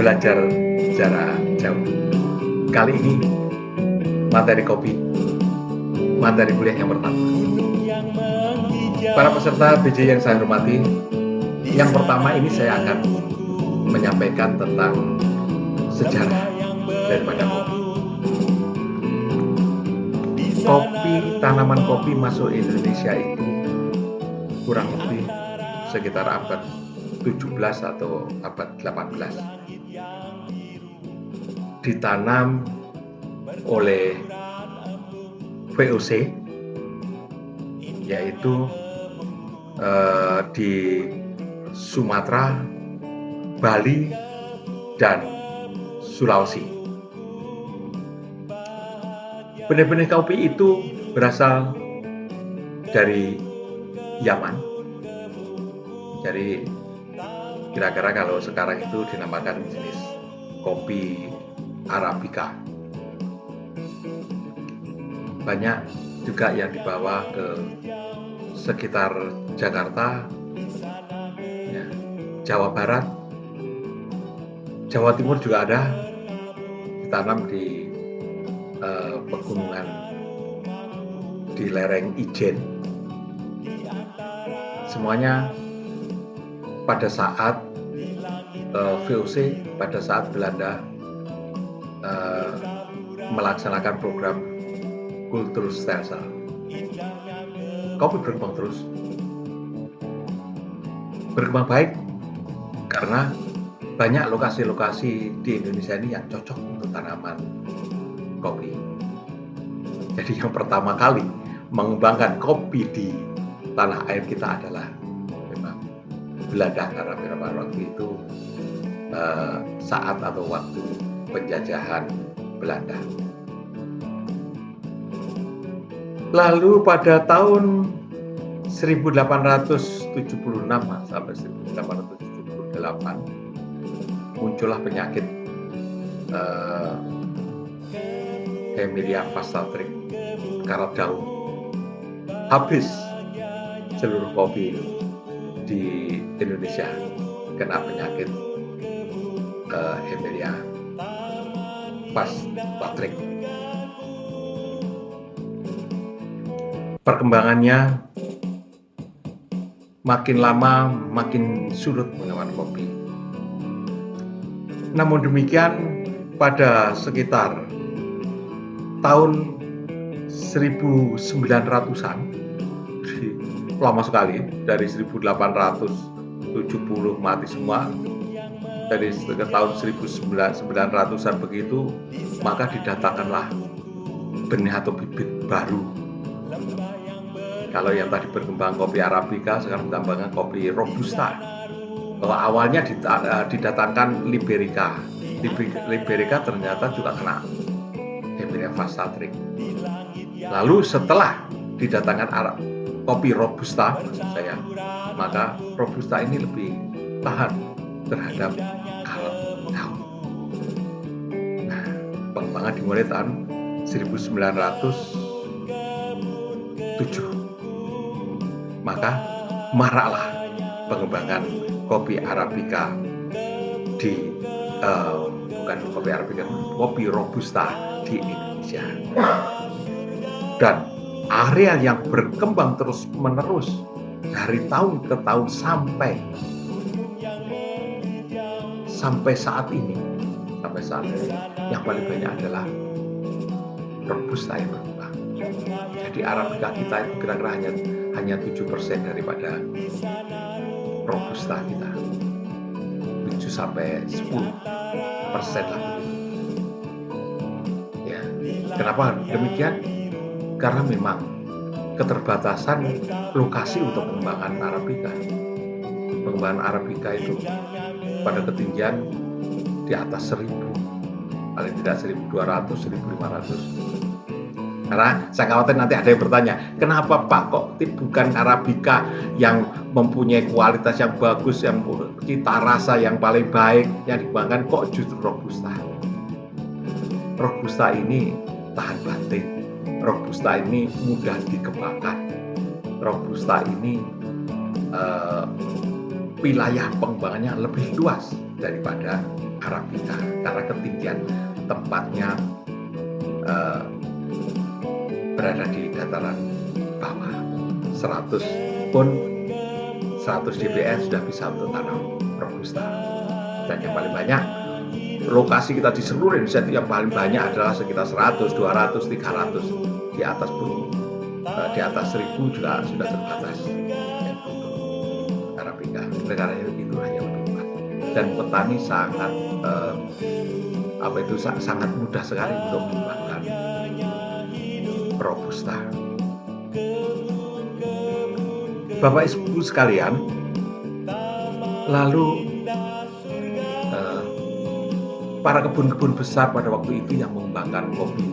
belajar jarak jauh. Kali ini materi kopi, materi kuliah yang pertama. Para peserta BJ yang saya hormati, yang pertama ini saya akan menyampaikan tentang sejarah daripada kopi. Tanaman kopi masuk Indonesia itu kurang lebih sekitar abad 17 atau abad 18. Ditanam oleh VOC, yaitu di Sumatera, Bali, dan Sulawesi. Benih-benih kopi itu berasal dari Yaman. Jadi kira-kira kalau sekarang itu dinamakan jenis kopi Arabica. Banyak juga yang dibawa ke sekitar Jakarta, ya, Jawa Barat, Jawa Timur juga ada, ditanam di pegunungan di lereng Ijen. Semuanya pada saat VOC, pada saat Belanda melaksanakan program Kulturstelsel. Kopi berkembang terus, berkembang baik karena banyak lokasi-lokasi di Indonesia ini yang cocok untuk tanaman kopi. Jadi yang pertama kali mengembangkan kopi di tanah air kita adalah memang Belanda, karena pada waktu itu saat atau waktu penjajahan Belanda. Lalu pada tahun 1876 sampai 1878 muncullah penyakit Hemilia Fastatrich karat daun. Habis seluruh kopi di Indonesia kena penyakit Hemilia Fastatrich. Perkembangannya makin lama makin surut menemukan kopi. Namun demikian, pada sekitar tahun 1900-an, lama sekali, dari 1870 mati semua, dari sekitar tahun 1900-an begitu, maka didatangkanlah benih atau bibit baru. Kalau yang tadi berkembang kopi Arabica, sekarang ditambahkan kopi Robusta. Kalau awalnya didatangkan Liberica. Liberica ternyata juga kena Hemilia Fastatrich. Lalu setelah didatangkan kopi Robusta, maksud saya, maka Robusta ini lebih tahan terhadap karat daun. Nah, pengembangan dimulai tahun 1907. Maka maraklah pengembangan kopi Arabica kopi Robusta di Indonesia. Dan area yang berkembang terus menerus dari tahun ke tahun sampai saat ini yang paling banyak adalah Robusta yang berkembang. Jadi Arabica kita itu kira-kira hanya 7% daripada Robusta kita, 7-10% lah begitu. Ya, kenapa demikian? Karena memang keterbatasan lokasi untuk pengembangan Arabica. Pengembangan Arabica itu pada ketinggian di atas 1000, paling tidak 1200, 1500. Karena saya khawatir nanti ada yang bertanya, kenapa Pak kok bukan Arabica yang mempunyai kualitas yang bagus, yang cita rasa yang paling baik, yang dikembangkan, kok justru Robusta? Robusta ini tahan banting, Robusta ini mudah dikembangkan, Robusta ini wilayah pengembangannya lebih luas daripada Arabica karena ketinggian tempatnya berada di dataran bawah. 100 dpl sudah bisa untuk tanam robusta. Dan yang paling banyak lokasi kita di seluruh Indonesia itu yang paling banyak adalah sekitar 100, 200, 300. Di atas pun di atas 1000 juga sudah terbatas Arabica. Negara itu hanya lebih luas. Dan petani sangat sangat mudah sekali untuk mengembangkan robusta. Bapak Ibu sekalian, lalu para kebun-kebun besar pada waktu itu yang mengembangkan kopi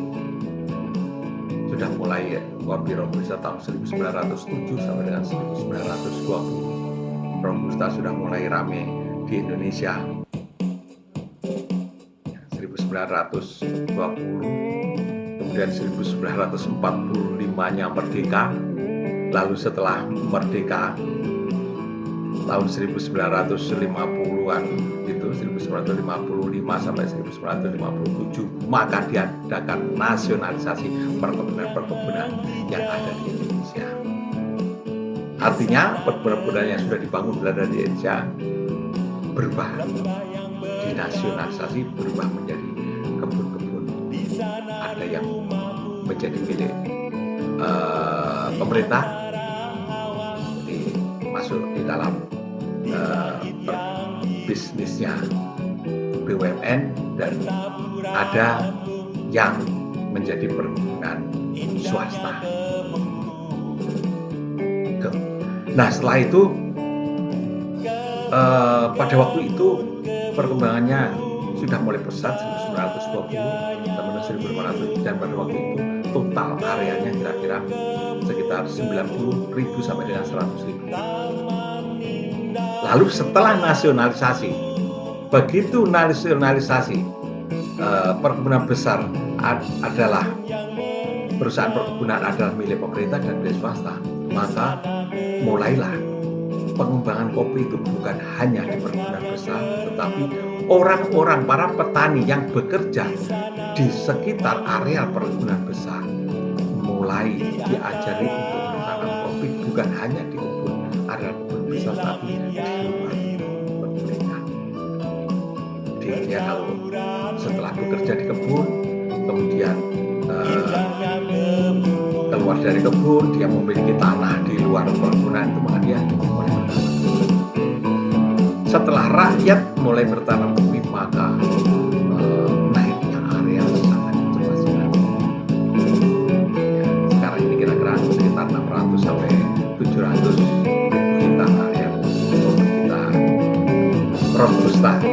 sudah mulai kopi robusta tahun 1907 sampai dengan 1920. Robusta sudah mulai ramai di Indonesia. 1920, kemudian 1945-nya merdeka. Lalu setelah merdeka tahun 1950-an itu 1955 sampai 1957 maka diadakan nasionalisasi perkebunan yang ada di Indonesia. Artinya perkebunan yang sudah dibangun Belanda di Indonesia berubah, dinasionalisasi, berubah menjadi kebun-kebun. Ada yang menjadi milik pemerintah, masuk di dalam bisnisnya BUMN, dan ada yang menjadi perkebunan swasta. Nah, setelah itu pada waktu itu perkembangannya sudah mulai pesat 1920 sampai 1500, dan pada waktu itu total areanya kira-kira sekitar 90.000 sampai dengan 100.000. Lalu setelah nasionalisasi, begitu nasionalisasi perkebunan besar adalah perusahaan perkebunan adalah milik pemerintah dan milik swasta, maka mulailah pengembangan kopi itu bukan hanya di perkebunan besar, tetapi orang-orang, para petani yang bekerja di sekitar areal perkebunan besar mulai diajari untuk menanam kopi bukan hanya di areal kebun besar, tapi di luar perkebunan. Jadi dia kalau setelah bekerja di kebun, kemudian keluar dari kebun, dia memiliki tanah di luar perkebunan, itu maka dia mulai bertanam. Setelah rakyat mulai bertanam kopi, maka naiknya area sangat cepat sekali. Sekarang ini kira-kira sekitar 600 sampai 700 ribu hektar area kopi kita robusta.